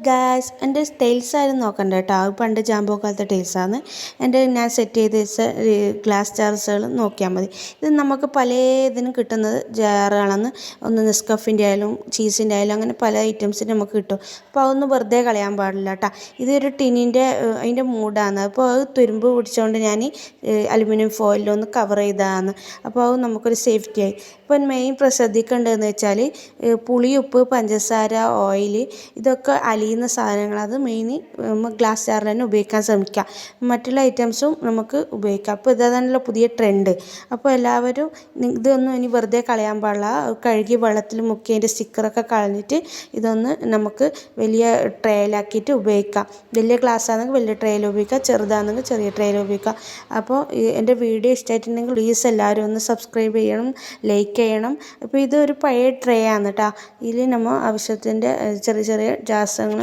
Guys എൻ്റെ tiles ആരും നോക്കണ്ട കേട്ടോ. അത് പണ്ട് ജാമ്പോ കാലത്തെ ടൈൽസാണ്. ഞാൻ സെറ്റ് ചെയ്ത് വെച്ച ഗ്ലാസ് ജാർസുകൾ നോക്കിയാൽ മതി. ഇത് നമുക്ക് പല ഇതിനും കിട്ടുന്നത് ജാറുകളാണ്. ഒന്ന് നെസ്കഫിൻ്റെ ആയാലും ചീസിൻ്റെ ആയാലും അങ്ങനെ പല ഐറ്റംസിന് നമുക്ക് കിട്ടും. അപ്പോൾ അതൊന്നും വെറുതെ കളയാൻ പാടില്ല കേട്ടോ. ഇതൊരു ടിന്നിൻ്റെ അതിൻ്റെ മൂടാണ്. അപ്പോൾ അത് തുരുമ്പ് പിടിച്ചുകൊണ്ട് ഞാൻ അലുമിനിയം ഫോയിലൊന്ന് കവർ ചെയ്തതാണ്. അപ്പോൾ അത് നമുക്കൊരു സേഫ്റ്റിയായി. ഇപ്പോൾ മെയിൻ ശ്രദ്ധിക്കേണ്ടതെന്ന് വെച്ചാൽ പുളി, ഉപ്പ്, പഞ്ചസാര, ഓയിൽ ഇതൊക്കെ അലിയുന്ന സാധനങ്ങൾ. അത് മെയിൻ ഗ്ലാസ് ജാറിൽ തന്നെ ഉപയോഗിക്കാൻ ശ്രമിക്കുക. മറ്റുള്ള ഐറ്റംസും നമുക്ക് ഉപയോഗിക്കാം. അപ്പോൾ ഇതാണല്ലോ പുതിയ ട്രെൻഡ്. അപ്പോൾ എല്ലാവരും ഇതൊന്നും ഇനി വെറുതെ കളയാൻ പാടില്ല. കഴുകി വെള്ളത്തിൽ മുക്കി അതിൻ്റെ സ്റ്റിക്കറൊക്കെ കളഞ്ഞിട്ട് ഇതൊന്ന് നമുക്ക് വലിയ ട്രേയിലാക്കിയിട്ട് ഉപയോഗിക്കാം. വലിയ ഗ്ലാസ് ആണെങ്കിൽ വലിയ ട്രേയിൽ ഉപയോഗിക്കാം, ചെറുതാണെങ്കിൽ ചെറിയ ട്രേയിൽ ഉപയോഗിക്കാം. അപ്പോൾ എൻ്റെ വീഡിയോ ഇഷ്ടമായിട്ടുണ്ടെങ്കിൽ പ്ലീസ് എല്ലാവരും ഒന്ന് സബ്സ്ക്രൈബ് ചെയ്യണം, ലൈക്ക് ചെയ്യണം. അപ്പോൾ ഇതൊരു പഴയ ട്രേ ആണ് കേട്ടോ. ഇതിൽ നമ്മൾ ആവശ്യത്തിൻ്റെ ചെറിയ ചെറിയ ജാസങ്ങൾ